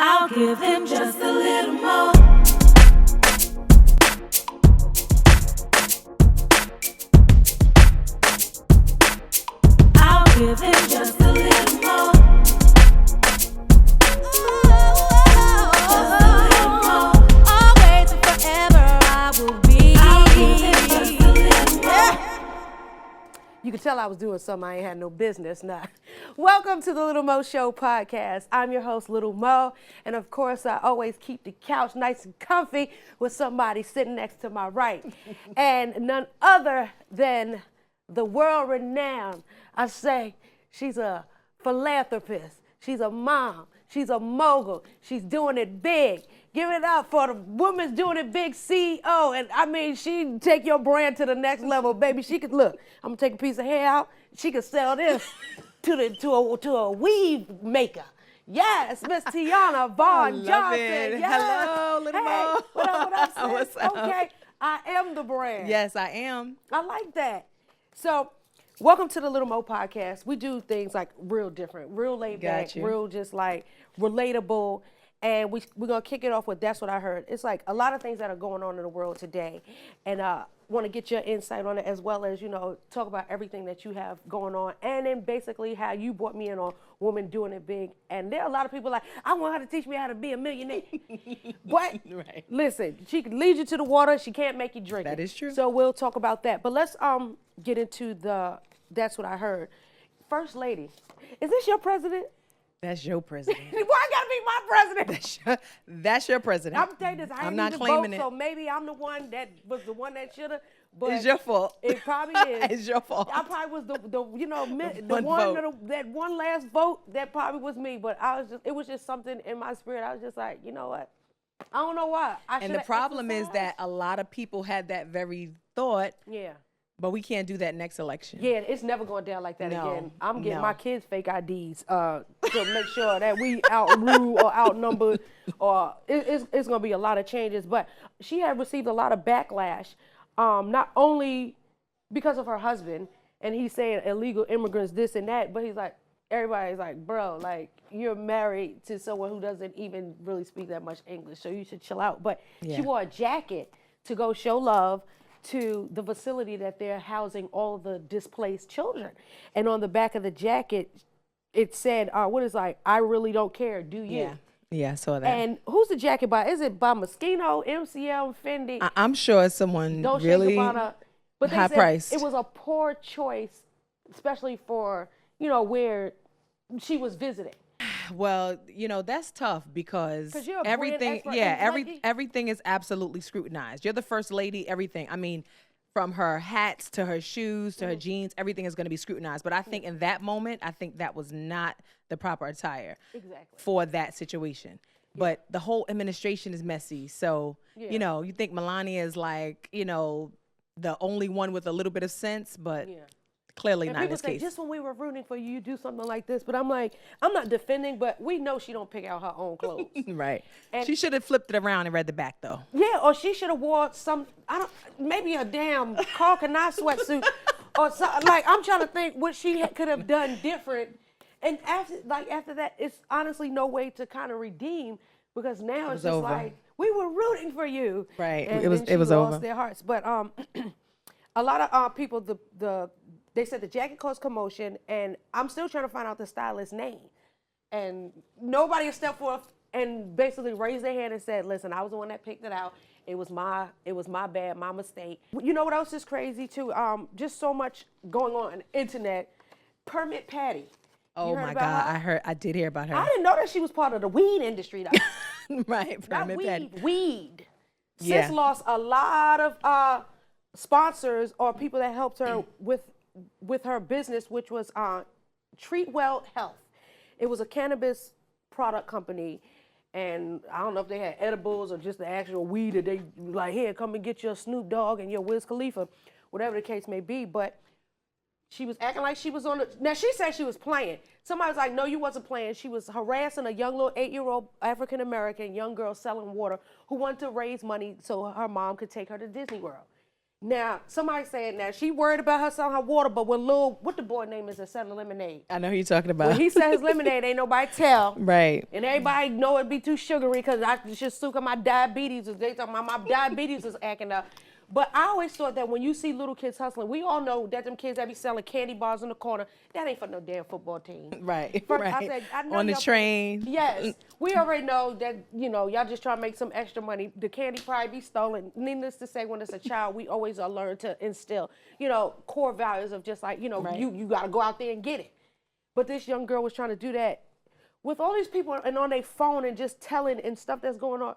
I'll give them just a little more. I'll give them just a little more. Just a little more. Always and forever I will be. I'll give them just a little more. You could tell I was doing something I ain't had no business now. Welcome to the Little Mo Show podcast. I'm your host, Little Mo, and of course, I always keep the couch nice and comfy with somebody sitting next to my right, and none other than the world-renowned. I say she's a philanthropist, she's a mom, she's a mogul, she's doing it big. Give it up for the woman's doing it big CEO. And I mean, she take your brand to the next level, baby. She could look, I'm gonna take a piece of hair out. She could sell this to a weave maker. Yes, Miss Tiana Vaughn Johnson. It. Yes. Hello, Little Hey, Mo. what up, sis? What's up? Okay, I am the brand. Yes, I am. I like that. So, welcome to the Little Mo podcast. We do things like real different, real laid back, Got you. real just like relatable. And we're going to kick it off with That's What I Heard. It's like a lot of things that are going on in the world today. And want to get your insight on it as well as, you know, talk about everything that you have going on. And then basically how you brought me in on Woman Doing It Big. And there are a lot of people like, I want her to teach me how to be a millionaire. But Right. listen, she can lead you to the water. She can't make you drink That it. is true. So we'll talk about that. But let's get into the That's What I Heard. First Lady, is this your president? That's your president. Why I gotta be my president? That's your president. I'm telling you this, I I'm ain't not even claiming vote, it. so maybe I'm the one that was the one that shoulda. But It's your fault. It probably is. It's your fault. I probably was the you know the one one vote. that one last vote that probably was me. But I was just it was just something in my spirit. I was just like, you know what? I don't know why. And the problem is that a lot of people had that very thought, yeah. but we can't do that next election. Yeah, it's never going down like that No, again. I'm getting no. my kids fake IDs to make sure that we outrule or outnumbered, or it's going to be a lot of changes. But she had received a lot of backlash, not only because of her husband, and he's saying illegal immigrants, this and that, but he's like, everybody's like, bro, like, you're married to someone who doesn't even really speak that much English, so you should chill out. But Yeah. she wore a jacket to go show love to the facility that they're housing all of the displaced children. And on the back of the jacket, it said, what is like, I really don't care, do you? Yeah. Yeah, I saw that. And who's the jacket by? Is it by Moschino, MCL, Fendi? I'm sure it's someone Dolce really Gabbana. But they high said priced. it was a poor choice, especially for, you know, where she was visiting. Well, you know, that's tough because 'Cause you're a brand everything, expert, yeah, and like everything is absolutely scrutinized. You're the first lady, everything. I mean, from her hats to her shoes to her jeans, everything is going to be scrutinized. But I think in that moment, I think that was not the proper attire Exactly. for that situation. But the whole administration is messy. So, Yeah. you know, you think Melania is like, you know, the only one with a little bit of sense, but Yeah. clearly And not in people this say, case. just when we were rooting for you, you do something like this. But I'm like, I'm not defending, but we know she don't pick out her own clothes. Right. And- She should have flipped it around and read the back, though. Yeah, or she should have wore maybe a damn Carl Kanai sweatsuit, or something. Like, I'm trying to think what she could have done different. And after that, it's honestly no way to kind of redeem, because now it's was just over. like, we were rooting for you. Right. And It was- then she it was lost over. their hearts. But a lot of people, they said the jacket caused commotion, and I'm still trying to find out the stylist's name. And nobody has stepped forth and basically raised their hand and said, listen, I was the one that picked it out. It was my bad, my mistake. You know what else is crazy too? Just so much going on the internet. Permit Patty. Oh You heard my about God, her? I did hear about her. I didn't know that she was part of the weed industry though. Right, Not Permit weed, Patty. weed. Sis Yeah. lost a lot of sponsors or people that helped her with her business, which was Treat Well Health. It was a cannabis product company, and I don't know if they had edibles or just the actual weed that they like, here, come and get your Snoop Dogg and your Wiz Khalifa, whatever the case may be. But she was acting like she was on the, now she said she was playing. Somebody was like, no, you wasn't playing. She was harassing a young little 8-year-old African-American young girl selling water who wanted to raise money so her mom could take her to Disney World. Now, somebody saying that she worried about her selling her water, but when what the boy name is that selling lemonade? I know who you're talking about. When he said his lemonade, ain't nobody tell. Right. And everybody know it'd be too sugary because I just suck my diabetes. They talking about my diabetes is acting up. But I always thought that when you see little kids hustling, we all know that them kids that be selling candy bars in the corner, that ain't for no damn football team. Right. First, right. I said, I know On the y'all- train. Yes. We already know that, y'all just trying to make some extra money. The candy probably be stolen. Needless to say, when it's a child, we always are learned to instill, core values of just like, Right. you got to go out there and get it. But this young girl was trying to do that with all these people and on their phone and just telling and stuff that's going on.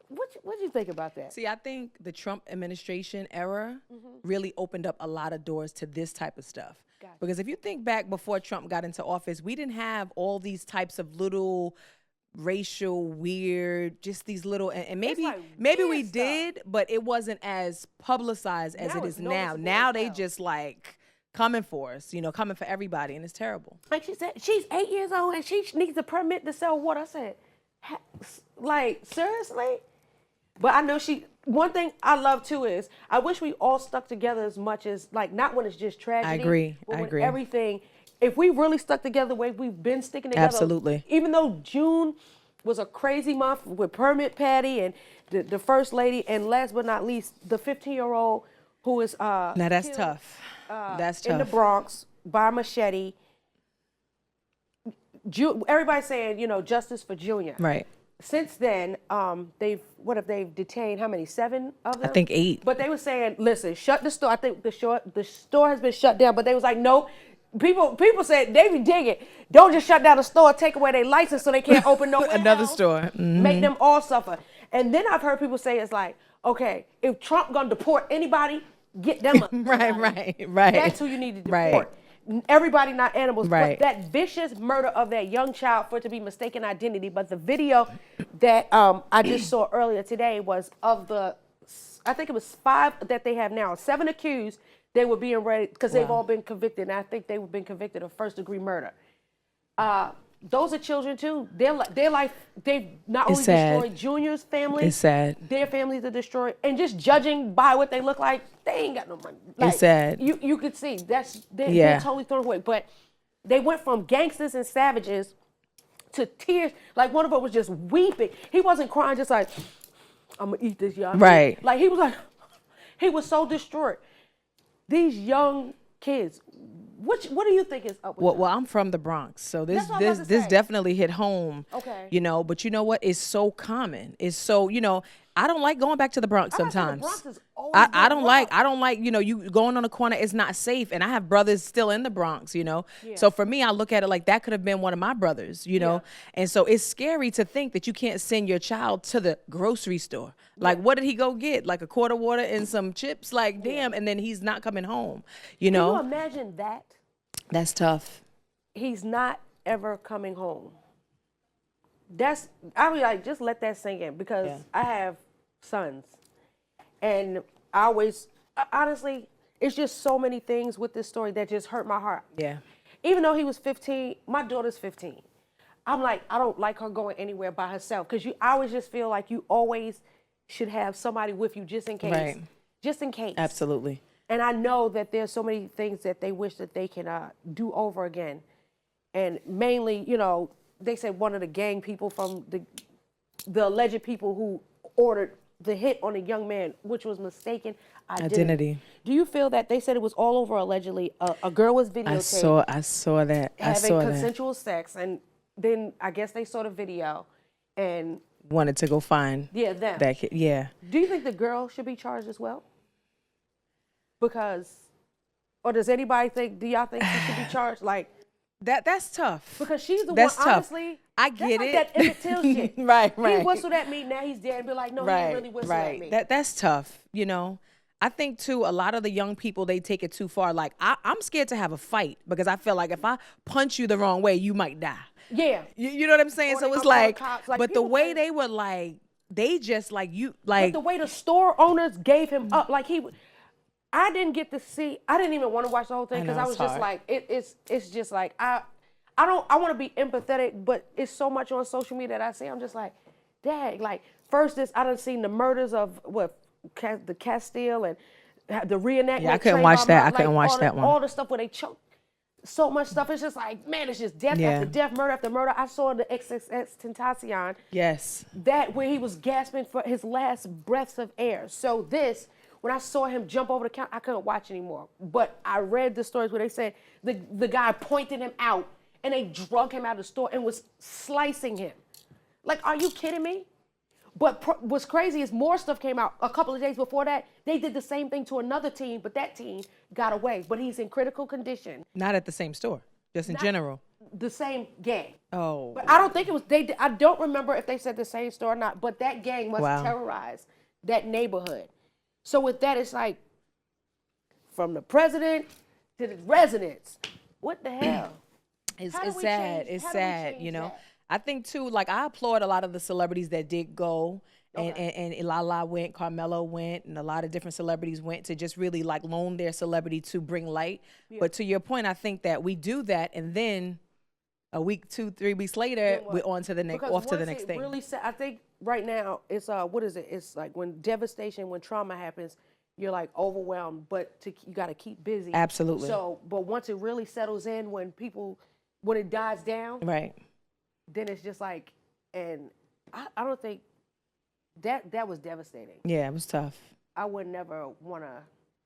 What do you think about that? See, I think the Trump administration era really opened up a lot of doors to this type of stuff. Gotcha. Because if you think back before Trump got into office, we didn't have all these types of little racial weird, just these little, and maybe like maybe we weird stuff. did, but it wasn't as publicized as Now it it's is now. noticeable Now as they hell. just like coming for us, coming for everybody, and it's terrible. Like she said, she's 8 years old and she needs a permit to sell water. I said, like, seriously? But I know one thing I love too is I wish we all stuck together as much as, like, not when it's just tragedy. agree. But I when agree. everything, if we really stuck together the way we've been sticking together. Absolutely. Even though June was a crazy month with Permit Patty and the first lady, and last but not least, the 15-year-old who is Now that's killed, tough. That's tough. in the Bronx by machete. Everybody's saying, justice for Junior. Right. Since then, they've detained how many? 7 of them? I think 8. But they were saying, listen, shut the store. I think the store has been shut down. But they was like, no. People said, they be digging. Don't just shut down the store. Take away their license so they can't open no Another else. store. Mhm. Make them all suffer. And then I've heard people say it's like, okay, if Trump gonna deport anybody, get them up. Right. That's who you need to deport. Right. Everybody, not animals. Right. But that vicious murder of that young child for it to be mistaken identity. But the video that I just saw earlier today was of I think it was 5 that they have now. 7 accused. They were being ready because they've all been convicted. And I think they've been convicted of first-degree murder. Those are children too. They've not only It's sad. destroyed Junior's family. It's sad. Their families are destroyed, and just judging by what they look like, they ain't got no money. Like, It's sad. You could see they're Yeah. totally thrown away. But they went from gangsters and savages to tears. Like one of them was just weeping. He wasn't crying, just like I'm gonna eat this, y'all. Right. Like he was so distraught. These young kids. What do you think is up with them? Well, I'm from the Bronx, so this That's what I'm about to this say. definitely hit home. Okay. But you know what? It's so common. It's so I don't like going back to the Bronx I gotta say, the sometimes. Bronx has always I been don't rough. like you going on a corner. It's not safe, and I have brothers still in the Bronx. So for me, I look at it like that could have been one of my brothers. And so it's scary to think that you can't send your child to the grocery store. Like, what did he go get? Like a quart of water and some chips? Like, damn, and then he's not coming home. Can you imagine that? That's tough. He's not ever coming home. I mean, like, just let that sink in because I have sons. And I always, honestly, it's just so many things with this story that just hurt my heart. Yeah. Even though he was 15, my daughter's 15. I'm like, I don't like her going anywhere by herself because I always just feel like you always should have somebody with you just in case. Right. Just in case. Absolutely. And I know that there's so many things that they wish that they can do over again. And mainly, they said one of the gang people from the alleged people who ordered the hit on a young man, which was mistaken identity. Do you feel that they said it was all over allegedly? A girl was videotaped. I saw that. Having consensual sex. And then I guess they saw the video and Wanted to go find them. that kid. Yeah. Do you think the girl should be charged as well? Or does anybody do y'all think she should be charged? Like, That's tough. because she's the That's one, tough. honestly. I that's get like it. that Emmett Till shit. Right. He whistled at me, now he's dead, and be like, no, he didn't really whistle at me. That's tough. I think too, a lot of the young people, they take it too far. Like I'm scared to have a fight because I feel like if I punch you the wrong way, you might die. Yeah. You know what I'm saying? Or So they it's come call the like, cops. Like, but the people way think- they were like, they just like you, But like the way the store owners gave him up, like I didn't get to see, I didn't even want to watch the whole thing I because know, I was it's just hard. like, it's just like, I want to be empathetic, but it's so much on social media that I see, I'm just like, dang, like, first I done seen the murders of, the Castile and the reenactment. Yeah, I couldn't Trayvon watch that. I Martin, couldn't watch all that one. All the stuff where they choke. So much stuff. It's just like, man, it's just death after death, murder after murder. I saw the XXX Tentacion. Yes. That where he was gasping for his last breaths of air. So this, when I saw him jump over the counter, I couldn't watch anymore. But I read the stories where they said the guy pointed him out and they drug him out of the store and was slicing him. Like, are you kidding me? But what's crazy is more stuff came out a couple of days before that. They did the same thing to another team, but that team got away. But he's in critical condition. Not at the same store, just in general. The same gang. Oh. But I don't think it was, I don't remember if they said the same store or not, but that gang must terrorize that neighborhood. So with that, it's like, from the president to the residents, what the hell? It's sad. It's sad, you know. I think too, like I applaud a lot of the celebrities that did go, and Lala went, Carmelo went, and a lot of different celebrities went to just really like loan their celebrity to bring light. Yeah. But to your point, I think that we do that, and then a week, 2-3 weeks later, we're on to the next, off to the next thing. Really sad. I think right now it's what is it? It's like when devastation, when trauma happens, you're like overwhelmed, but you got to keep busy. Absolutely. So, but once it really settles in, when it dies down, right. Then it's just like, and I don't think that was devastating. Yeah, it was tough. I would never want to,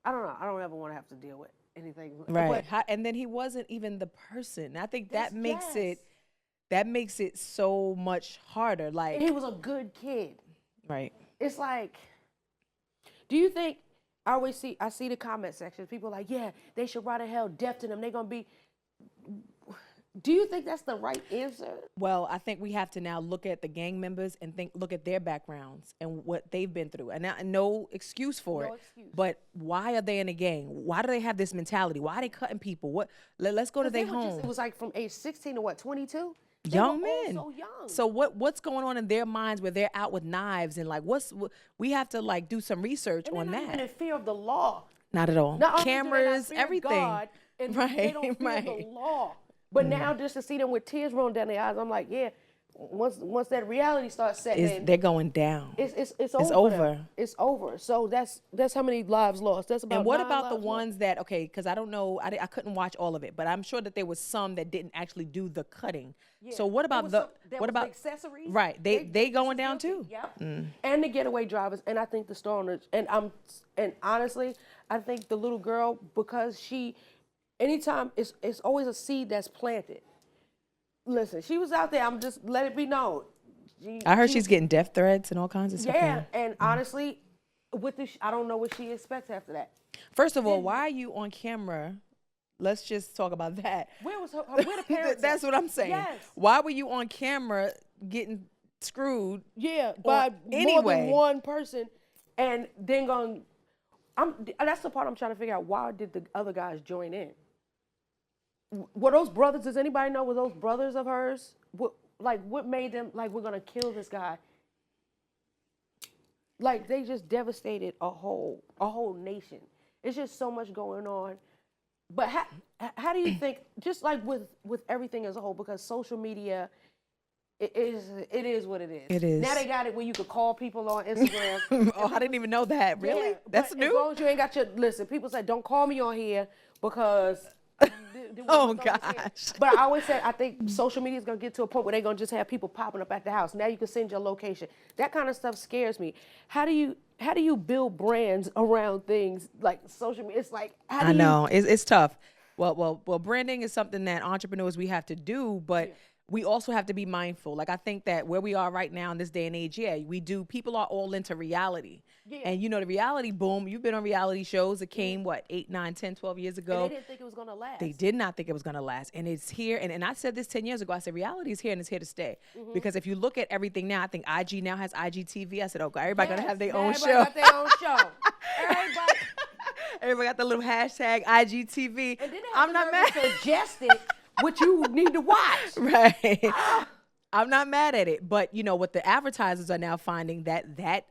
I don't know, I don't ever want to have to deal with anything. Right. And then he wasn't even the person. I think that makes it so much harder. Like, and he was a good kid. Right. It's like, do you think, I see the comment sections, people like, yeah, they should ride to hell, death to them, they're going to be, do you think that's the right answer? Well, I think we have to now look at the gang members and look at their backgrounds and what they've been through. And no excuse for it. Excuse. But why are they in a gang? Why do they have this mentality? Why are they cutting people? Let's go to their home. It was like from age 16 to what, 22? Young men. So young. So what's going on in their minds where they're out with knives and like we have to like do some research on that. And in fear of the law. Not at all. Not cameras, everything. God, and they don't fear the law. But now just to see them with tears rolling down their eyes, I'm like, yeah, once that reality starts setting in, they're going down. It's over. It's over. So that's how many lives lost. That's about. And what about the ones that, okay, because I don't know, I couldn't watch all of it, but I'm sure that there was some that didn't actually do the cutting. Yeah. So what about the accessories? Right, they going down too. Yeah. And the getaway drivers, and I think the store owners, and honestly, I think the little girl, because anytime it's always a seed that's planted. Listen, she was out there. I'm just let it be known. I heard she's getting death threats and all kinds of stuff. Yeah, and honestly, I don't know what she expects after that. First of all, why are you on camera? Let's just talk about that. Where the parents? That's what I'm saying. Yes. Why were you on camera getting screwed? Yeah, by more than one person, and then going. That's the part I'm trying to figure out. Why did the other guys join in? Were those brothers? Does anybody know? Were those brothers of hers? What made them like, we're gonna kill this guy? Like, they just devastated a whole nation. It's just so much going on. But how do you think? Just like with everything as a whole, because social media. It is what it is. It is. Now they got it where you could call people on Instagram. Oh, I didn't even know that. Really? Yeah, that's new? As long as you ain't got listen, people say, don't call me on here because... Oh, gosh. But I always say, I think social media is going to get to a point where they're going to just have people popping up at the house. Now you can send your location. That kind of stuff scares me. How do you build brands around things like social media? It's like, I know. It's tough. Well, branding is something that entrepreneurs, we have to do, but... Yeah. We also have to be mindful. Like, I think that where we are right now in this day and age, people are all into reality. Yeah. And, the reality boom, you've been on reality shows that came, 8, 9, 10, 12 years ago. And they didn't think it was going to last. They did not think it was going to last. And it's here. And I said this 10 years ago. I said, reality is here and it's here to stay. Mm-hmm. Because if you look at everything now, I think IG now has IGTV. I said, okay, everybody going to have their own show. Everybody got their own show. Everybody got the little hashtag IGTV. And then I'm not mad. Suggested what you need to watch. Right. I'm not mad at it. But, what the advertisers are now finding that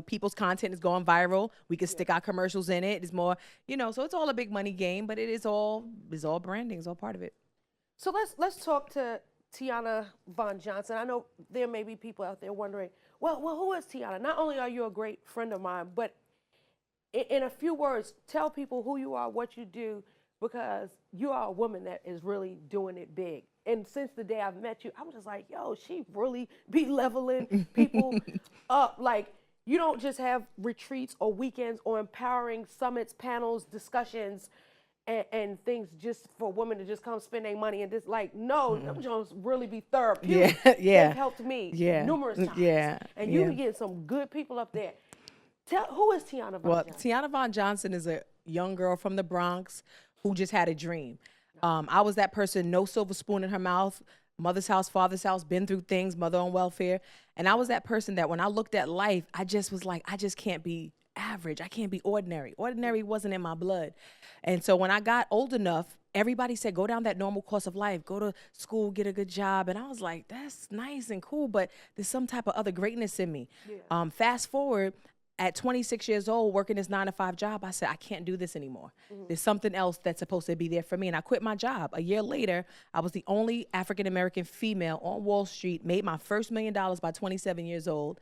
people's content is going viral. We can stick our commercials in it. It's more, so it's all a big money game, but it's all branding. It's all part of it. So let's talk to Tiana Von Johnson. I know there may be people out there wondering, Well, who is Tiana? Not only are you a great friend of mine, but in a few words, tell people who you are, what you do, because you are a woman that is really doing it big. And since the day I've met you, I'm just like, yo, she really be leveling people up. Like, you don't just have retreats or weekends or empowering summits, panels, discussions, and things just for women to just come spend their money and just like, no, them Jones really be therapeutic. Yeah. They've helped me numerous times. Yeah. And you can get some good people up there. Who is Tiana Von Well, Johnson? Tiana Von Johnson is a young girl from the Bronx who just had a dream. I was that person, no silver spoon in her mouth, mother's house, father's house, been through things, mother on welfare. And I was that person that when I looked at life, I just was like, I just can't be average. I can't be ordinary. Ordinary wasn't in my blood. And so when I got old enough, everybody said, go down that normal course of life, go to school, get a good job. And I was like, that's nice and cool, but there's some type of other greatness in me. Yeah. Fast forward, at 26 years old, working this 9-to-5 job, I said, I can't do this anymore. There's something else that's supposed to be there for me. And I quit my job. A year later, I was the only African-American female on Wall Street, made my first $1 million by 27 years old.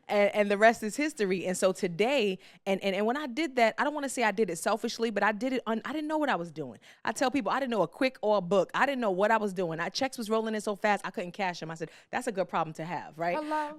And the rest is history. And so today, and when I did that, I don't want to say I did it selfishly, but I did it, I didn't know what I was doing. I tell people I didn't know a quick or a book. I didn't know what I was doing. Checks was rolling in so fast, I couldn't cash them. I said, that's a good problem to have, right? Hello?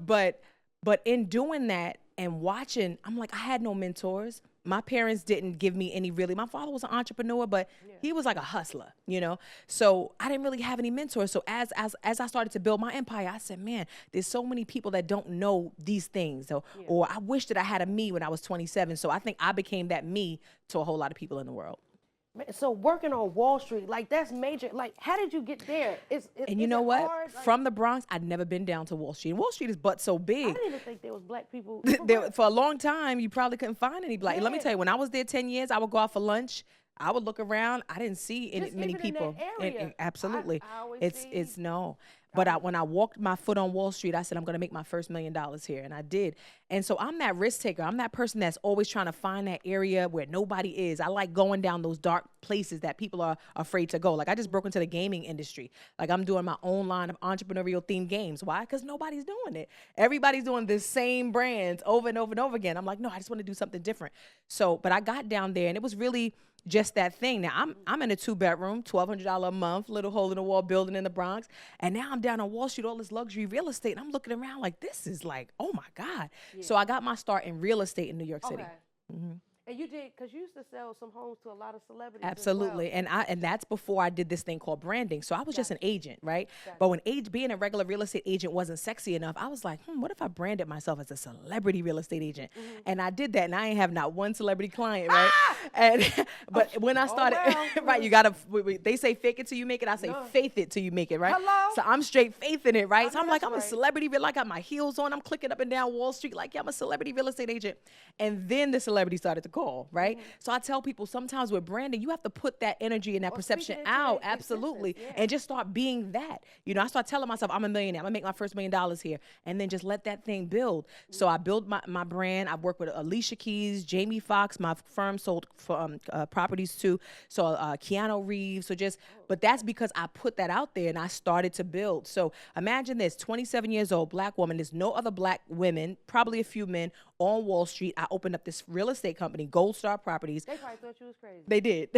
But in doing that and watching, I'm like, I had no mentors. My parents didn't give me any really. My father was an entrepreneur, but he was like a hustler, you know? So I didn't really have any mentors. So as I started to build my empire, I said, man, there's so many people that don't know these things. Or I wish that I had a me when I was 27. So I think I became that me to a whole lot of people in the world. So working on Wall Street, like that's major. Like, how did you get there? And you know what? Hard? Like, from the Bronx, I'd never been down to Wall Street. And Wall Street is but so big. I didn't even think there was black people. For a long time, you probably couldn't find any black. Let me tell you, when I was there 10 years, I would go out for lunch. I would look around. I didn't see many people. In that area. Absolutely. It's no. But when I walked my foot on Wall Street, I said, I'm going to make my first $1 million here. And I did. And so I'm that risk taker. I'm that person that's always trying to find that area where nobody is. I like going down those dark places that people are afraid to go. Like I just broke into the gaming industry. Like I'm doing my own line of entrepreneurial themed games. Why? Because nobody's doing it. Everybody's doing the same brands over and over and over again. I'm like, no, I just want to do something different. So, but I got down there and it was really just that thing. Now I'm in a 2-bedroom, $1,200 a month, little hole in the wall building in the Bronx. And now I'm down on Wall Street, all this luxury real estate. And I'm looking around like, this is like, oh my God. Yeah. So I got my start in real estate in New York City. Mm-hmm. And you did, because you used to sell some homes to a lot of celebrities. Absolutely. As well. And that's before I did this thing called branding. So I was just an agent, right? But when being a regular real estate agent wasn't sexy enough, I was like, what if I branded myself as a celebrity real estate agent? Mm-hmm. And I did that, and I ain't have not one celebrity client, right? But when I started, right, you gotta, they say fake it till you make it. I say faith it till you make it, right? Hello? So I'm straight faithing it, right? So I'm like, I'm a celebrity, I got my heels on, I'm clicking up and down Wall Street, like, yeah, I'm a celebrity real estate agent. And then the celebrity started to call, right? Mm-hmm. So I tell people sometimes with branding, you have to put that energy and that perception out, absolutely, and just start being that. You know, I start telling myself, I'm a millionaire, I'm gonna make my first $1 million here, and then just let that thing build. Mm-hmm. So I built my brand. I've worked with Alicia Keys, Jamie Foxx. My firm sold properties to, so Keanu Reeves. So but that's because I put that out there and I started to build. So imagine this, 27 years old, black woman. There's no other black women, probably a few men on Wall Street. I opened up this real estate company, Gold Star Properties. They probably thought you was crazy. They did.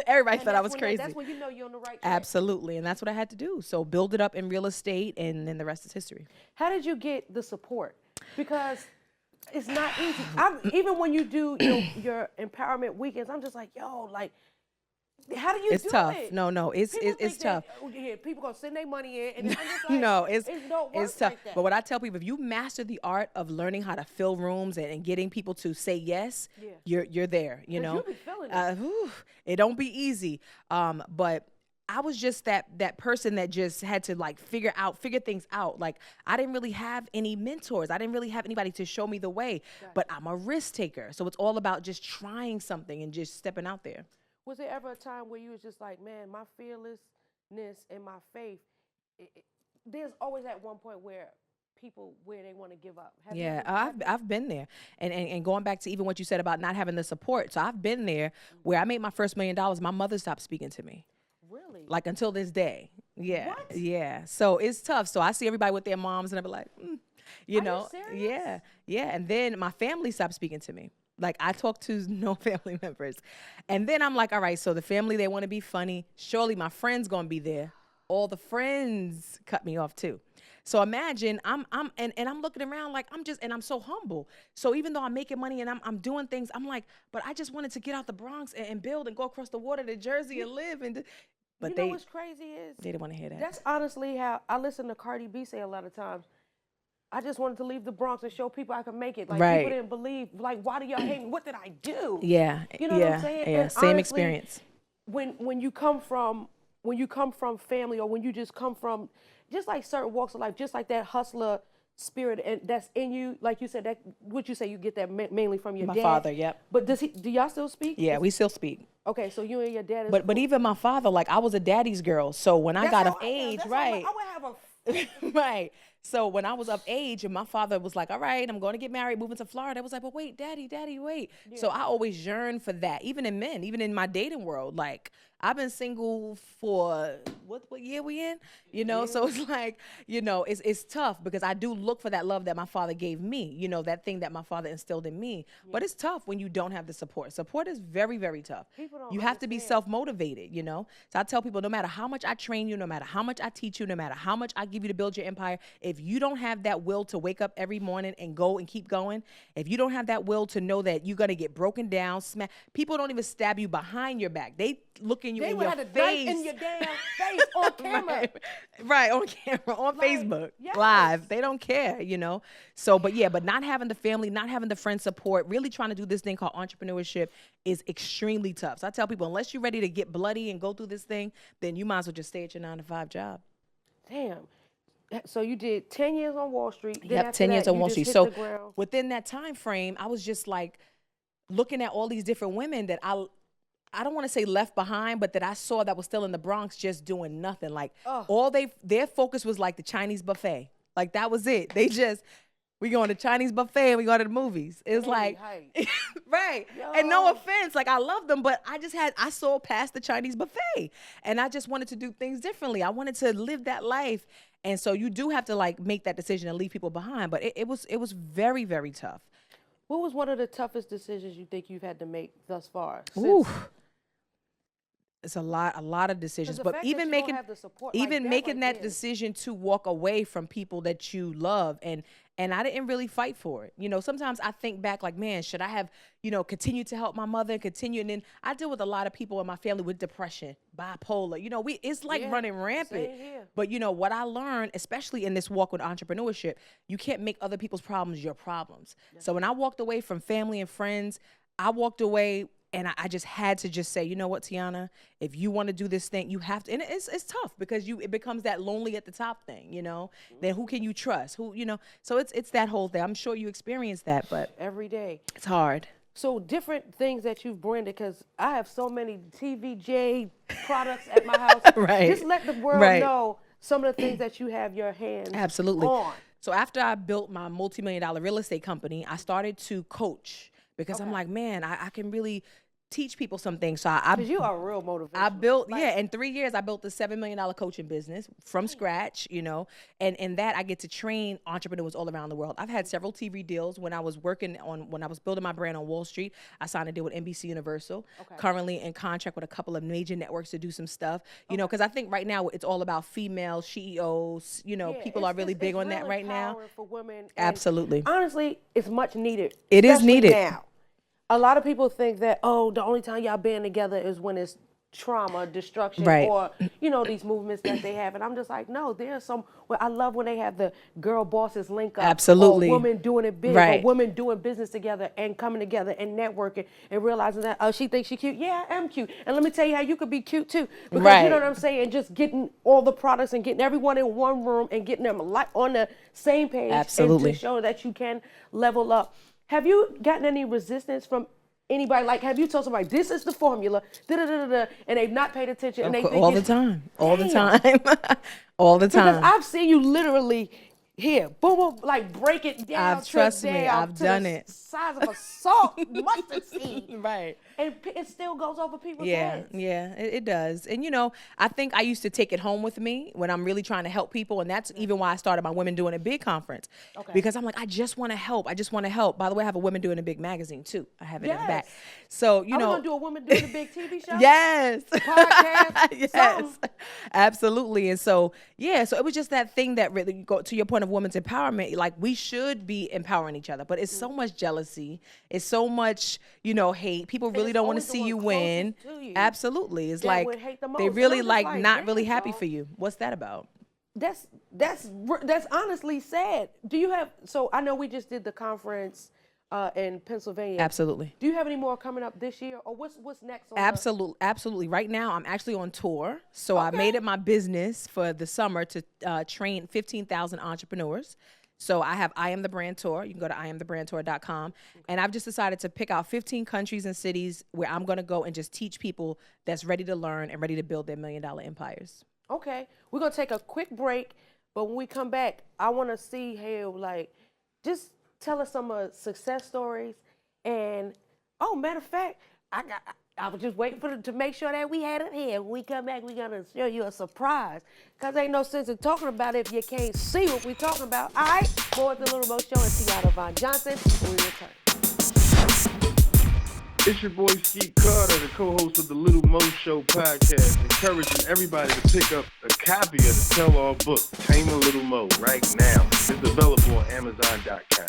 Everybody thought I was crazy. That's when you know you're on the right track. Absolutely. And that's what I had to do. So build it up in real estate, and then the rest is history. How did you get the support? Because it's not easy. Even when you do your empowerment weekends, I'm just like, yo, like, how do you do it? It's tough. No, it's tough. People gonna send their money in, and I'm just like, no, it's tough. Like that. But what I tell people, if you master the art of learning how to fill rooms and getting people to say yes, you're there. You know, you be feeling it don't be easy. But I was just that person that just had to like figure things out. Like I didn't really have any mentors. I didn't really have anybody to show me the way. Right. But I'm a risk taker, so it's all about just trying something and just stepping out there. Was there ever a time where you was just like, man, my fearlessness and my faith, there's always at one point where they want to give up. I've been there. And going back to even what you said about not having the support. So I've been there where I made my first $1 million. My mother stopped speaking to me. Really? Like until this day. Yeah. What? Yeah. So it's tough. So I see everybody with their moms and I be like, you Are you know, serious? yeah. Yeah. And then my family stopped speaking to me. Like I talk to no family members. And then I'm like, all right, so the family, they want to be funny. Surely my friend's going to be there. All the friends cut me off too. So imagine and I'm looking around like I'm so humble. So even though I'm making money and I'm doing things, I'm like, but I just wanted to get out the Bronx and build and go across the water to Jersey and live. But You know what's crazy is they didn't want to hear that. that's honestly how I listen to Cardi B say a lot of times. I just wanted to leave the Bronx and show people I could make it. Like Right. people didn't believe. Like, why do y'all hate me? What did I do? Yeah. You know yeah, what I'm saying? Yeah. And Same honestly, experience. When you come from family, or when you just come from just like certain walks of life, just like that hustler spirit and that's in you, like you said, that what you say you get that mainly from your My dad. father, yep. But do y'all still speak? Yeah, we still speak. Okay, so you and your dad is But even my father, like I was a daddy's girl. So when I got of how I am. age, That's how I'm right. like, I would have a Right. So when I was of age and my father was like, all right, I'm going to get married, moving to Florida. I was like, but wait, daddy, wait. Yeah. So I always yearned for that, even in men, even in my dating world. Like I've been single for what year we in? You know, so it's like, you know, it's tough because I do look for that love that my father gave me, you know, that thing that my father instilled in me. But it's tough when you don't have the support. Support is very, very tough. You have to be self-motivated, you know? So I tell people, no matter how much I train you, no matter how much I teach you, no matter how much I give you to build your empire, if you don't have that will to wake up every morning and go and keep going, if you don't have that will to know that you're going to get broken down, people don't even stab you behind your back. They look in you in your face. In your damn face on camera. Right, on camera, on Facebook, yes. live. They don't care, you know? So, but not having the family, not having the friend support, really trying to do this thing called entrepreneurship is extremely tough. So I tell people, unless you're ready to get bloody and go through this thing, then you might as well just stay at your 9-to-5 job. Damn. So you did 10 years on Wall Street. Then Yep, 10 years on Wall Street. So So within that time frame, I was just like looking at all these different women that I don't want to say left behind, but that I saw that was still in the Bronx just doing nothing. Like their focus was like the Chinese buffet. Like that was it. We going to Chinese buffet and we go to the movies. It's right. Yo. And no offense, like I love them, but I saw past the Chinese buffet and I just wanted to do things differently. I wanted to live that life. And so you do have to like make that decision and leave people behind. But it was very, very tough. What was one of the toughest decisions you think you've had to make thus far? Ooh. It's a lot of decisions, but even making that decision to walk away from people that you love, and I didn't really fight for it. You know, sometimes I think back like, man, should I have, you know, continued to help my mother, and then I deal with a lot of people in my family with depression, bipolar. You know, it's like running rampant. But you know what I learned, especially in this walk with entrepreneurship, you can't make other people's problems your problems. So when I walked away from family and friends, I walked away. And I just had to just say, you know what, Tiana, if you want to do this thing, you have to. And it's tough because it becomes that lonely at the top thing, you know. Then who can you trust? Who, you know. So it's that whole thing. I'm sure you experience that, but every day it's hard. So different things that you've branded, because I have so many TVJ products at my house. Right. Just let the world know some of the things that you have your hands on. So after I built my multi-million-dollar real estate company, I started to coach. Because I'm like, man, I can really teach people some things. So because you are real motivational. I built, in 3 years, I built a $7 million coaching business from scratch, you know, and in that I get to train entrepreneurs all around the world. I've had several TV deals when I was building my brand on Wall Street. I signed a deal with NBC Universal, currently in contract with a couple of major networks to do some stuff, you know, because I think right now it's all about female CEOs, you know, people are really big on that right now. For women. Absolutely. Honestly, it's much needed. It is needed. Now. A lot of people think that, the only time y'all band together is when it's trauma, destruction, or, you know, these movements that they have. And I'm just like, no, there's some, I love when they have the girl bosses link up. Absolutely. Or women doing it big, or women doing business together and coming together and networking and realizing that, she thinks she's cute. Yeah, I am cute. And let me tell you how you could be cute too. Because you know what I'm saying? Just getting all the products and getting everyone in one room and getting them on the same page. Absolutely. And to show that you can level up. Have you gotten any resistance from anybody? Like, have you told somebody, this is the formula, and they've not paid attention? And they think all the time. All the time. Because I've seen you literally here, boom, boom, like break it down. Trust me, I've done it. Size of a salt mustard seed. Right. And it still goes over people's Yeah, heads. yeah, it does. And I think I used to take it home with me when I'm really trying to help people, and that's even why I started my Women Doing It Big conference. Okay. Because I'm like, I just want to help. I just want to help. By the way, I have a Women Doing It Big magazine too. I have it in the back. Yes. So Are we gonna do a Woman Doing a Big TV show? Yes. Podcast? Yes. Something. Absolutely. And so, yeah, so it was just that thing that really go to your point of women's empowerment. Like, we should be empowering each other, but it's so much jealousy. It's so much, hate. People really it's don't want to always the see one you win. closest to you Absolutely. It's that like would hate the they most. And really I'm just like, not damn, really happy y'all. for you. What's that about? That's honestly sad. Do you have? So I know we just did the conference in Pennsylvania. Absolutely. Do you have any more coming up this year, or what's next? On Absolutely. Right now, I'm actually on tour. So I made it my business for the summer to train 15,000 entrepreneurs. So I have I Am the Brand Tour. You can go to IamTheBrandTour.com. And I've just decided to pick out 15 countries and cities where I'm going to go and just teach people that's ready to learn and ready to build their $1 million empires. Okay, we're gonna take a quick break, but when we come back, I want to see how just tell us some success stories. And matter of fact, I was just waiting to make sure that we had it here. When we come back, we're gonna show you a surprise, cause ain't no sense in talking about it if you can't see what we're talking about. All right, for the Little Mo Show and Tiana Von Johnson. When we return. It's your boy Skeet Carter, the co-host of the Little Mo Show podcast, encouraging everybody to pick up a copy of the tell-all book, Tame a Little Mo, right now. It's available on Amazon.com.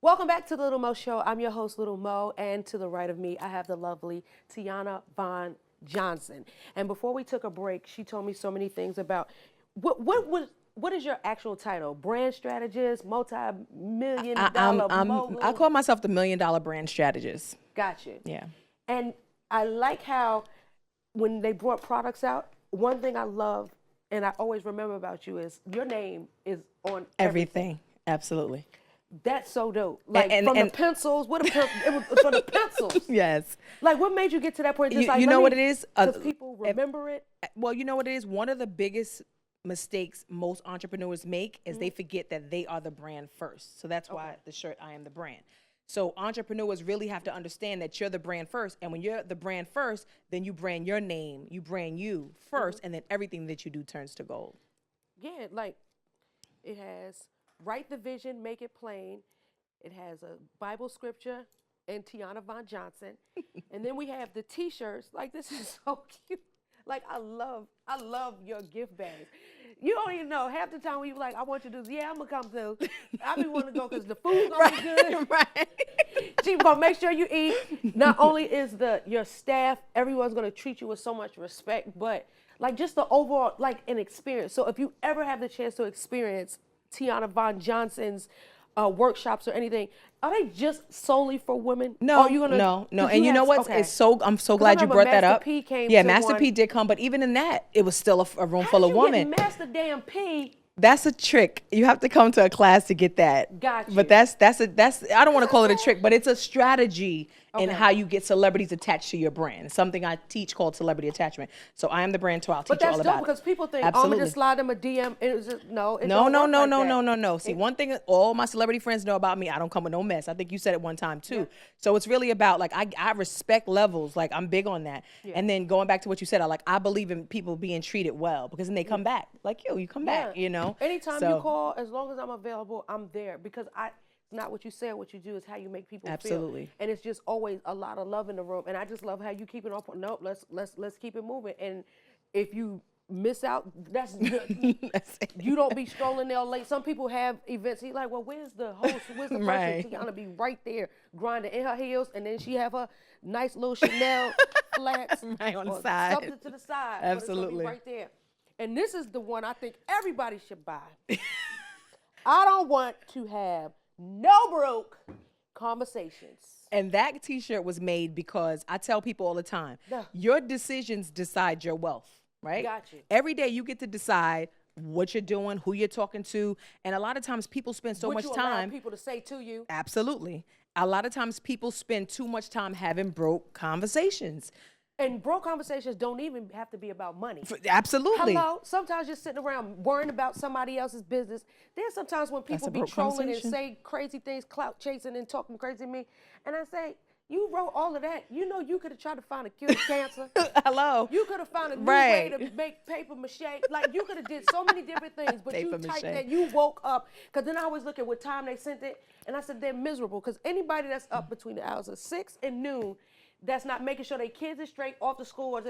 Welcome back to the Little Mo Show. I'm your host, Little Mo, and to the right of me, I have the lovely Tiana Von Johnson. And before we took a break, she told me so many things about what is your actual title? Brand strategist, multi-million dollar mogul? I call myself the $1 million brand strategist. Got you. Yeah. And I like how when they brought products out, one thing I love and I always remember about you is your name is on everything. Absolutely. That's so dope. Like And- from and- the pencils, it was for the pencils. Yes. Like what made you get to that point? Just You know what it is? Because people remember it. Well, you know what it is? One of the biggest mistakes most entrepreneurs make is they forget that they are the brand first. So that's why the shirt, I am the brand. So entrepreneurs really have to understand that you're the brand first. And when you're the brand first, then you brand your name, you brand you first, and then everything that you do turns to gold. Yeah, like it has write the vision, make it plain. It has a Bible scripture and Tiana Von Johnson. And then we have the t-shirts. Like this is so cute. Like I love your gift bags. You don't even know half the time when you like, I want you to do, yeah, I'm gonna come through. I be wanting to go because the food's gonna be good. Right. She's gonna make sure you eat. Not only is your staff, everyone's gonna treat you with so much respect, but like just the overall like an experience. So if you ever have the chance to experience Tiana Von Johnson's workshops or anything, are they just solely for women? No, Or are you gonna, no. 'cause And you know what? okay. I'm so glad you remember brought that Master up. P came Yeah, to Master one. P did come, but even in that, it was still a room How full did of you women. get Master Damn P? That's a trick. You have to come to a class to get that. Got you. But that's I don't want to call it a trick, but it's a strategy in Okay. how you get celebrities attached to your brand. Something I teach called celebrity attachment. So I am the brand tour. I'll teach But you all that's about dope it. because people think, oh, I'm Absolutely. gonna just slide them a DM. It was just, no, it No. don't work like that. No. See, one thing all my celebrity friends know about me, I don't come with no mess. I think you said it one time too. Yeah. So it's really about like I respect levels. Like I'm big on that. Yeah. And then going back to what you said, I believe in people being treated well because then they come back. Like you come back, you know. Anytime So- you call, as long as I'm available, I'm there because it's not what you say, what you do is how you make people Absolutely. feel. And it's just always a lot of love in the room. And I just love how you keep it up. Nope, let's keep it moving. And if you miss out, that's good. You don't be strolling there late. Some people have events. He's like, well, where's the host? Where's the person? Right. Tiana be right there grinding in her heels, and then she have her nice little Chanel flats Right on the or side. something to the side. But it's gonna be Absolutely. right there. And this is the one I think everybody should buy. I don't want to have no broke conversations. And that t-shirt was made because I tell people all the time, Yeah. your decisions decide your wealth, right? Got you. Every day you get to decide what you're doing, who you're talking to. And a lot of times people spend so What much you allow time. people to say to you. Absolutely. A lot of times people spend too much time having broke conversations. And broke conversations don't even have to be about money. Absolutely. Hello. Sometimes you're sitting around worrying about somebody else's business. There's sometimes when people a be broke trolling and conversation. say crazy things, clout chasing and talking crazy to me. And I say, you wrote all of that. You know you could have tried to find a cure to cancer. Hello. You could have found a new Right. way to make paper mache. Like you could have did so many different things, but you Paper typed mache. that, you woke up. Because then I always look at what time they sent it, and I said they're miserable. Because anybody that's up between the hours of 6 and noon, that's not making sure their kids are straight off to school.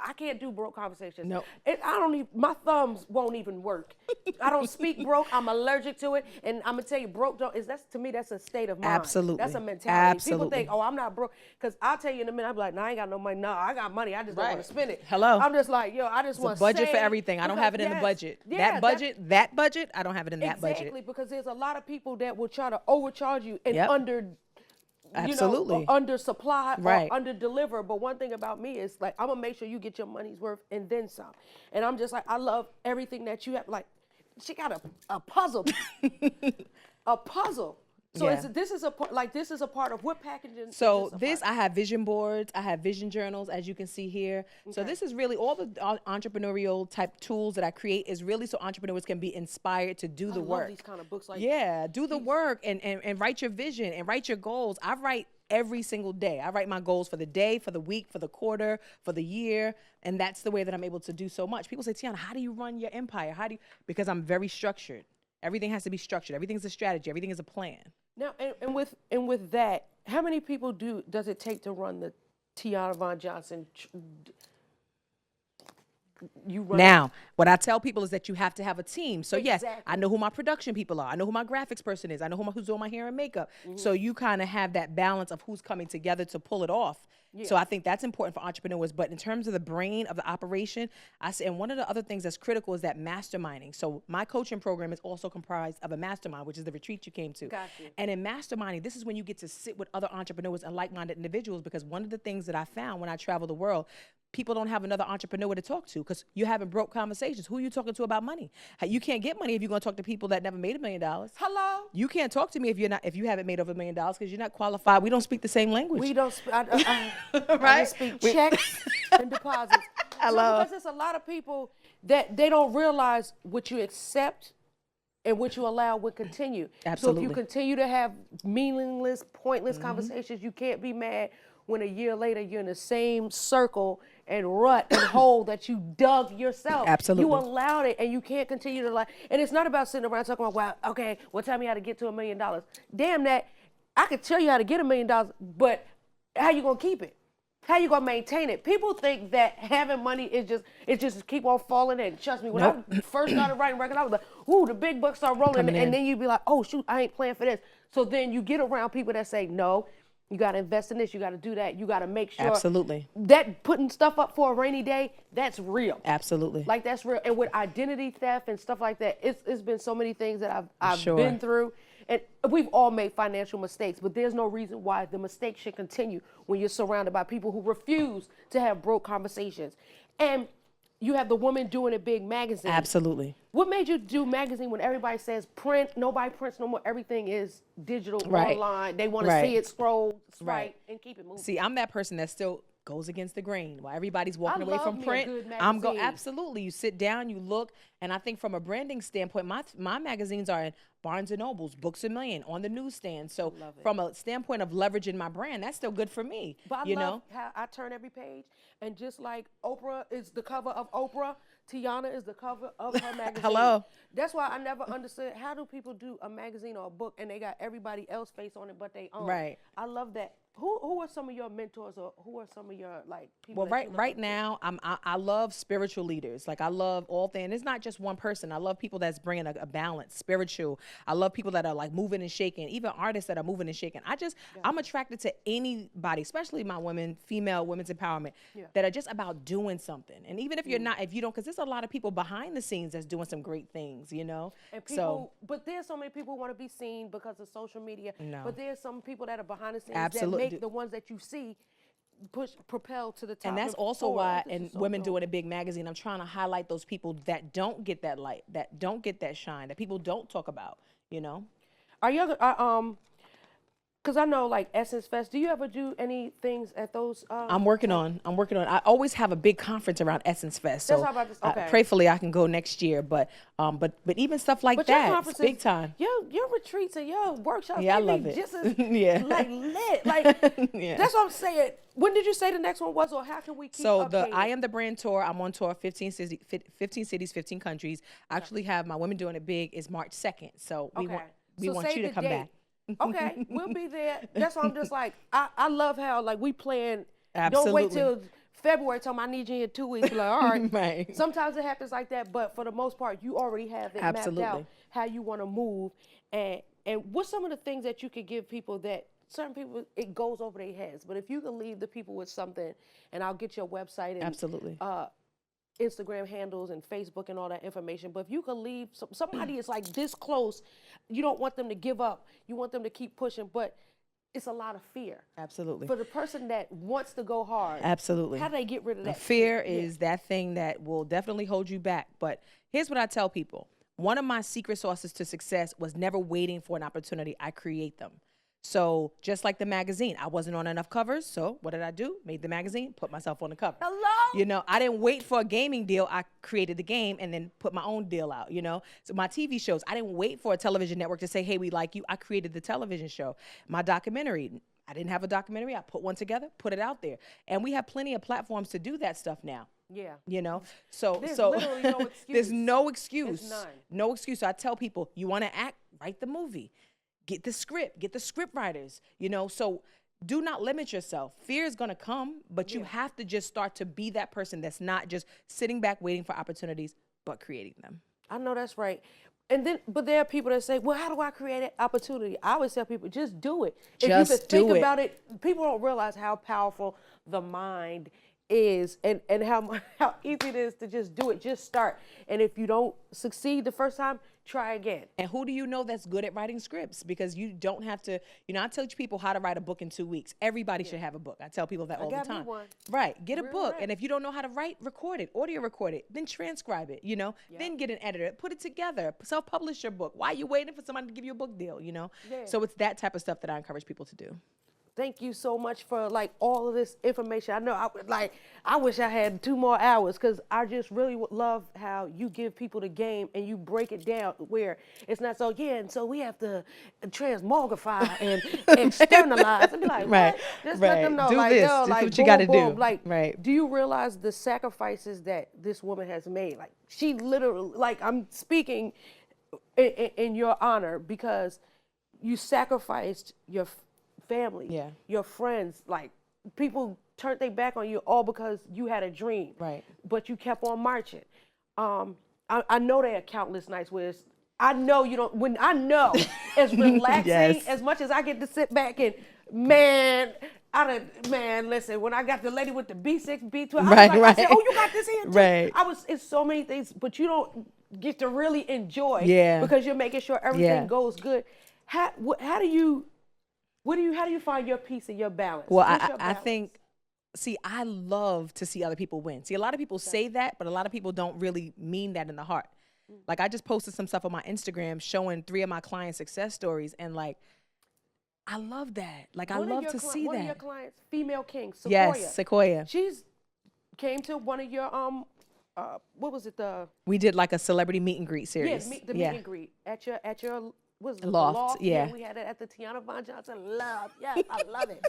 I can't do broke conversations. No. I don't even, my thumbs won't even work. I don't speak broke. I'm allergic to it. And I'm going to tell you, broke don't, to me, that's a state of mind. Absolutely. That's a mentality. Absolutely. People think, oh, I'm not broke. Because I'll tell you in a minute, I'll be like, no, I ain't got no money. No, I got money. I just don't Right. want to spend it. Hello. I'm just like, yo, I just want to Budget for everything. I don't have it in the budget. Yeah, that budget, I don't have it in that budget. Exactly, because there's a lot of people that will try to overcharge you and Yep. Absolutely. under supply Right. or under deliver. But one thing about me is like I'm gonna make sure you get your money's worth and then some. And I'm just like I love everything that you have. Like she got a puzzle, a puzzle. So Yeah. this is a part of what packaging. So is this, I have vision boards, I have vision journals, as you can see here. So Okay. this is really all the entrepreneurial type tools that I create is really so entrepreneurs can be inspired to do the I work. love these kind of books. Like Yeah, do the work and write your vision and write your goals. I write every single day. I write my goals for the day, for the week, for the quarter, for the year, and that's the way that I'm able to do so much. People say, Tiana, how do you run your empire? Because I'm very structured. Everything has to be structured. Everything's a strategy. Everything is a plan. Now and with that, how many people does it take to run the Tiana Von Johnson? You run Now, what I tell people is that you have to have a team. So yes, Exactly. I know who my production people are. I know who my graphics person is. I know who's doing my hair and makeup. So you kind of have that balance of who's coming together to pull it off. So I think that's important for entrepreneurs. But in terms of the brain of the operation, I say, and one of the other things that's critical is that masterminding. So my coaching program is also comprised of a mastermind, which is the retreat you came to. Got you. And in masterminding, this is when you get to sit with other entrepreneurs and like-minded individuals, because one of the things that I found when I travel the world, people don't have another entrepreneur to talk to because you're having broke conversations. Who are you talking to about money? You can't get money if you're going to talk to people that never made $1 million. Hello. You can't talk to me if you haven't made over $1 million because you're not qualified. We don't speak the same language. We don't. I Right? just speak checks and deposits. Hello. Because there's a lot of people that they don't realize what you accept and what you allow will continue. So if Absolutely. you continue to have meaningless, pointless conversations, you can't be mad when a year later you're in the same circle and rut and hole that you dug yourself. Absolutely. You allowed it, and you can't continue to like. And it's not about sitting around talking about, well, okay, well, tell me how to get to $1 million. Damn that, I could tell you how to get $1 million, but how you gonna keep it? How you gonna maintain it? People think that having money is just keep on falling in. Trust me, when I first started writing records, I was like, ooh, the big bucks start rolling, Coming in. and then you'd be like, oh shoot, I ain't playing for this. So then you get around people that say, no, you gotta invest in this, you gotta do that, you gotta make sure. Absolutely. That putting stuff up for a rainy day, that's real. Absolutely. Like that's real. And with identity theft and stuff like that, it's been so many things that I've Sure. been through. And we've all made financial mistakes, but there's no reason why the mistake should continue when you're surrounded by people who refuse to have broke conversations. And you have the woman doing a big magazine. Absolutely. What made you do magazine when everybody says print? Nobody prints no more. Everything is digital, Right. online. They want to Right. see it, scroll, swipe, Right. and keep it moving. See, I'm that person that still goes against the grain. While everybody's walking I away love from me a print, good I'm magazine. absolutely. You sit down, you look, and I think from a branding standpoint, my magazines are in Barnes and Nobles, Books a Million, on the newsstand. So love it. from a standpoint of leveraging my brand, that's still good for me. But I you love know? how I turn every page, and just like Oprah is the cover of Oprah, Tiana is the cover of her magazine. Hello. That's why I never understood how do people do a magazine or a book and they got everybody else's face on it but they own. Right. I love that. Who are some of your mentors or who are some of your like people? Well, that you look right up to? now, I love spiritual leaders. Like I love all things. It's not just one person. I love people that's bringing a balance, spiritual. I love people that are like moving and shaking. Even artists that are moving and shaking. I'm attracted to anybody, especially my women's empowerment, that are just about doing something. And even if you're not, if you don't, because there's a lot of people behind the scenes that's doing some great things. You know. And people, but there's so many people who want to be seen because of social media. No. But there's some people that are behind the scenes Absolutely. that make the ones that you see propel to the top. And that's also forward. why, This and is so Women dope. Doing a Big magazine, I'm trying to highlight those people that don't get that light, that don't get that shine, that people don't talk about, you know? Are you Because I know, like, Essence Fest, do you ever do any things at those? I'm working on. I always have a big conference around Essence Fest. So That's how about this. Okay. prayerfully I can go next year. But even stuff like But your that, it's conferences, big time. Your retreats and your workshops, Yeah, I they love be it. just as Yeah. like lit. Like Yeah. that's what I'm saying. When did you say the next one was, or how can we keep So updated? I Am the Brand tour. I'm on tour 15 cities, 15 countries. I actually have my Women Doing It Big is March 2nd. So we Okay. want save you to the come date. back. Okay, we'll be there. That's why I'm just like, I love how like we plan. Absolutely. Don't wait till February. Tell me I need you in 2 weeks. Be like, all right. Right. Sometimes it happens like that, but for the most part, you already have it mapped Absolutely. out how you want to move. And what's some of the things that you could give people that certain people it goes over their heads, but if you can leave the people with something, and I'll get your website and Absolutely. Instagram handles and Facebook and all that information. But if you can leave somebody is like this close, you don't want them to give up. You want them to keep pushing, but it's a lot of fear. Absolutely. For the person that wants to go hard, Absolutely. how do they get rid of that? Fear is that thing that will definitely hold you back. But here's what I tell people. One of my secret sauces to success was never waiting for an opportunity. I create them. So just like the magazine, I wasn't on enough covers. So what did I do? Made the magazine, put myself on the cover. Hello? You know, I didn't wait for a gaming deal. I created the game and then put my own deal out, you know. So my TV shows, I didn't wait for a television network to say, hey, we like you. I created the television show. My documentary, I didn't have a documentary. I put one together, put it out there. And we have plenty of platforms to do that stuff now. Yeah. You know, so There's literally no excuse. there's no excuse. There's none. No excuse. So I tell people, you want to act, write the movie. Get the script writers, you know, so do not limit yourself. Fear is going to come, but you have to just start to be that person that's not just sitting back waiting for opportunities, but creating them. I know that's right. And then, but there are people that say, well, how do I create an opportunity? I always tell people, just do it. If you Just could think do it. about it, people don't realize how powerful the mind is and how easy it is to just do it. Just start. And if you don't succeed the first time, try again. And who do you know that's good at writing scripts? Because you don't have to, you know, I tell people how to write a book in 2 weeks. Everybody should have a book. I tell people that all the got me time. one. Right. Get a Real book. rap. And if you don't know how to write, record it, audio record it, then transcribe it, you know, then get an editor, put it together, self-publish your book. Why are you waiting for somebody to give you a book deal, you know? Yeah. So it's that type of stuff that I encourage people to do. Thank you so much for like all of this information. I know I wish I had 2 more hours because I just really would love how you give people the game and you break it down where it's not so, and so we have to transmogrify and externalize and be like, Right, what? Just let them know, do like, this. yo, This is like, what you boom, gotta boom. do. Like, Right. do you realize the sacrifices that this woman has made? Like, she literally, like, I'm speaking in your honor because you sacrificed your family, your friends, like people turned their back on you all because you had a dream. Right. But you kept on marching. I know there are countless nights where I know you don't, when I know it's relaxing as much as I get to sit back and man, listen, when I got the lady with the B6, B12, I said, oh, you got this here too? Right. It's so many things, but you don't get to really enjoy because you're making sure everything goes good. How do you find your peace and your balance? Well, What's your I balance? think, I love to see other people win. See, a lot of people say that, but a lot of people don't really mean that in the heart. Like, I just posted some stuff on my Instagram showing 3 of my client success stories, and like, I love that. Like, I love to see one that. of your clients, female king, Sequoia. Yes, Sequoia. She's came to one of your what was it, the We did like a celebrity meet and greet series. the meet and greet at your was it Loft, the loft? yeah. We had it at the Tiana Von Johnson Loft. Yes, I love it.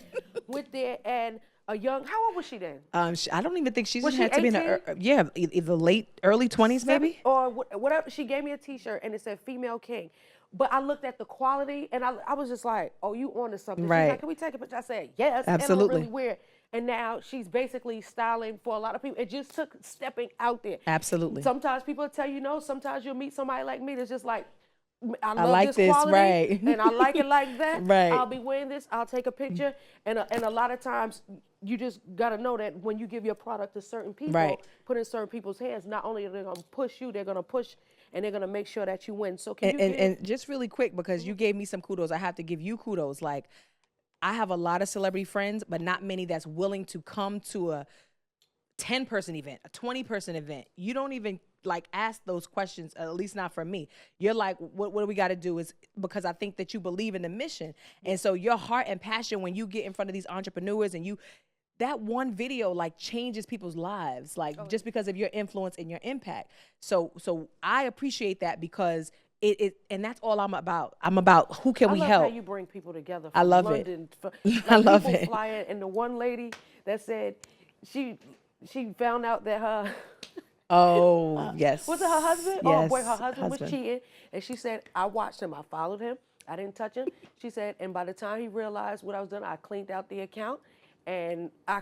Went there and a young, how old was she then? I don't even think Was she had to be in her, 18? either late, early 20s maybe. Or whatever. She gave me a T-shirt and it said female king. But I looked at the quality and I was just like, oh, you on to something. She's Right. like, can we take a picture? I said, yes. Absolutely. And I'm really weird. And now she's basically styling for a lot of people. It just took stepping out there. Absolutely. Sometimes people tell you no. Sometimes you'll meet somebody like me that's just like, I love like this this, quality, right. and I like it like that. Right. I'll be wearing this. I'll take a picture, and a lot of times you just gotta know that when you give your product to certain people, Right. put it in certain people's hands. Not only are they gonna push you, they're gonna push, and they're gonna make sure that you win. So can you And just really quick, because you gave me some kudos, I have to give you kudos. Like, I have a lot of celebrity friends, but not many that's willing to come to a 10-person event, a 20-person event. You don't even like ask those questions, at least not for me. You're like, what do we got to do? Is because I think that you believe in the mission. And so your heart and passion when you get in front of these entrepreneurs and that one video like changes people's lives, like just because of your influence and your impact. So I appreciate that because and that's all I'm about. I'm about who can we help. I love how you bring people together. From I love London, it. I love people it. Fly in, and the one lady that said she found out that her yes. was it her husband? Yes, Oh boy, her husband was cheating, and she said I watched him. I followed him. I didn't touch him. She said, and by the time he realized what I was doing, I cleaned out the account, and I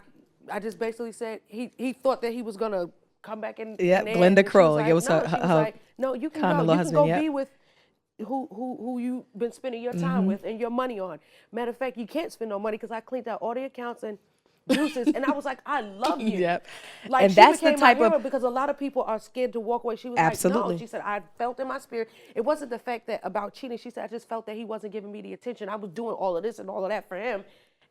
just basically said he thought that he was gonna come back in. Yeah, there, Glenda and Kroll. Like, It was no, her, she was her like, no, you can common go. law You husband, can go yep. be with who you've been spending your time with and your money on. Matter of fact, you can't spend no money because I cleaned out all the accounts and deuces. And I was like, I love you. Yep. Like, And she that's the became type my hero of because a lot of people are scared to walk away. She was Absolutely. like, no. She said, I felt in my spirit. It wasn't the fact that about cheating. She said, I just felt that he wasn't giving me the attention. I was doing all of this and all of that for him.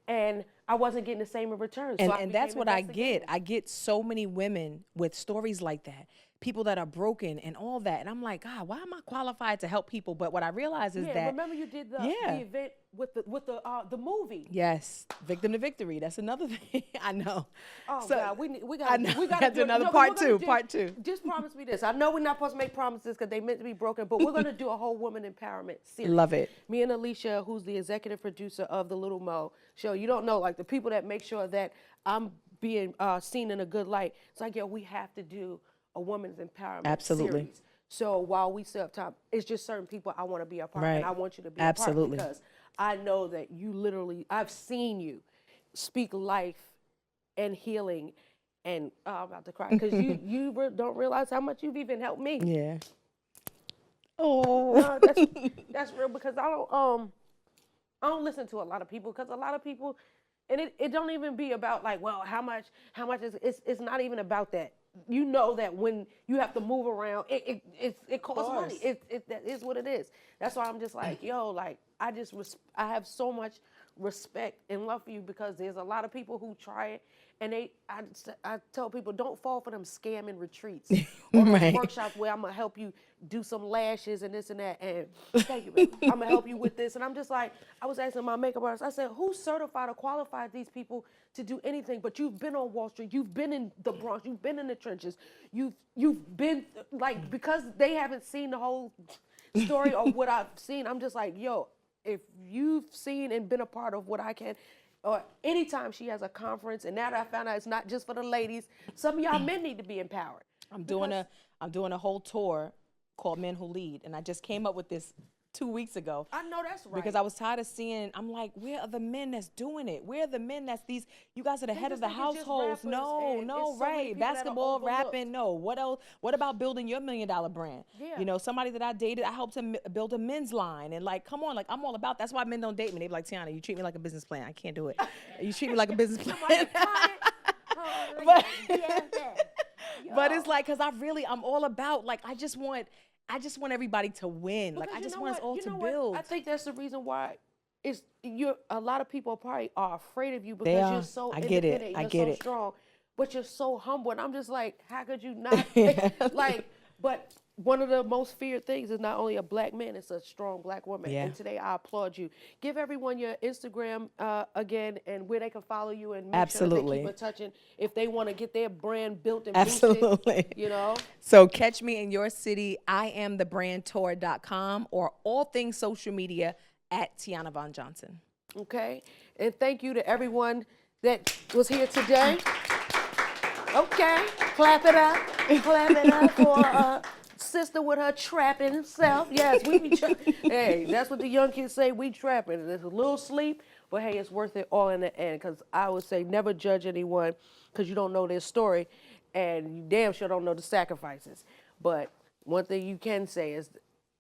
And I wasn't getting the same in return. So and that's what I get. I get so many women with stories like that, people that are broken and all that. And I'm like, God, why am I qualified to help people? But what I realize is that remember you did the event with the movie. Yes, Victim to Victory. That's another thing. I know. Oh So, God, we got to do another part two. Just promise me this. I know we're not supposed to make promises because they meant to be broken, but we're gonna do a whole woman empowerment series. Love it. Me and Alicia, who's the executive producer of the Little Mo show, you don't know, like the people that make sure that I'm being seen in a good light. It's like, yo, we have to do a woman's empowerment series. So while we set up top, it's just certain people I want to be a part of, and I want you to be a part because I know that you literally, I've seen you speak life and healing, and I'm about to cry because you don't realize how much you've even helped me. Yeah. Oh. No, that's real because I don't listen to a lot of people because a lot of people, and it don't even be about like, well, how much is it's not even about that. You know that when you have to move around, it costs money. That is what it is. That's why I'm just like, yo, like I have so much respect and love for you because there's a lot of people who try it, and I tell people don't fall for them scamming retreats or those workshops where I'm gonna help you do some lashes and this and that, and thank you, baby. I'm gonna help you with this, and I'm just like, I was asking my makeup artist, I said, who's certified or qualified these people to do anything? But you've been on Wall Street, you've been in the Bronx, you've been in the trenches, you've been like, because they haven't seen the whole story or what I've seen. I'm just like, yo, if you've seen and been a part of what I can, or anytime she has a conference, and now that I found out it's not just for the ladies, some of y'all men need to be empowered. I'm doing a whole tour called Men Who Lead, and I just came up with this 2 weeks ago. I know that's right. Because I was tired of seeing, I'm like, where are the men that's doing it? Where are the men that's you guys are the head of the households. No, right. Basketball, rapping, no. What else? What about building your $1 million brand? Yeah. You know, somebody that I dated, I helped him build a men's line. And like, come on, like I'm all about, that's why men don't date me. They be like, Tiana, you treat me like a business plan. I can't do it. You treat me like a business plan. But it's like, cause I'm all about, like, I just want everybody to win. Because like I just want us all to build. I think that's the reason why a lot of people probably are afraid of you because you're so independent, you're so strong, but you're so humble. And I'm just like, how could you not like, but one of the most feared things is not only a black man, it's a strong black woman. Yeah. And today I applaud you. Give everyone your Instagram again and where they can follow you and make sure they keep in touch and if they want to get their brand built and boosted, you know. So catch me in your city, IamTheBrandTour.com or all things social media at Tiana Von Johnson. Okay. And thank you to everyone that was here today. Okay. Clap it up. Clap it up for sister with her trapping self. Yes, we be hey, that's what the young kids say. We trapping. There's a little sleep, but hey, it's worth it all in the end. Because I would say never judge anyone because you don't know their story, and you damn sure don't know the sacrifices. But one thing you can say is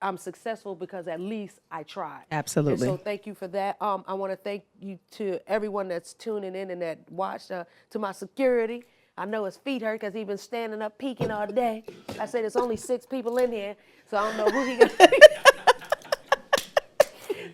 I'm successful because at least I tried. Absolutely. And so thank you for that. I want to thank you to everyone that's tuning in and that watched, to my security. I know his feet hurt because he's been standing up peeking all day. I said there's only 6 people in here, so I don't know who he got.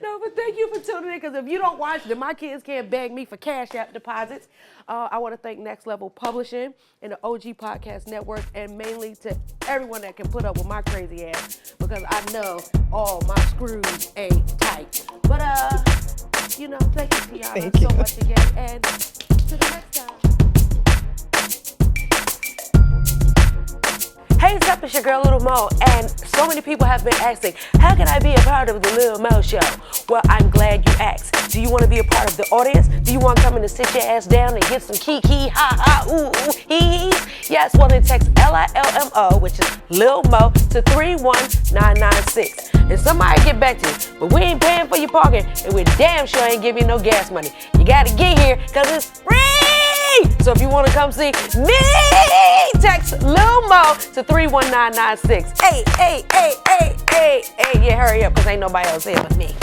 No, but thank you for tuning in, because if you don't watch, then my kids can't beg me for Cash App deposits. I want to thank Next Level Publishing and the OG Podcast Network, and mainly to everyone that can put up with my crazy ass, because I know all my screws ain't tight. But, thank you, Tiana, so much again, and to the next time. Hey, what's up? It's your girl, Little Mo, and so many people have been asking, how can I be a part of the Little Mo Show? Well, I'm glad you asked. Do you want to be a part of the audience? Do you want to come in and sit your ass down and get some kiki, ha ha, ooh, ooh, hee hees? Yes, well then text LILMO, which is Lil Mo, to 31996. And somebody get back to you, but we ain't paying for your parking, and we damn sure ain't giving you no gas money. You gotta get here, cause it's free! So if you want to come see me, text Lil Mo to 31996. Hey, yeah, hurry up, cause ain't nobody else here but me.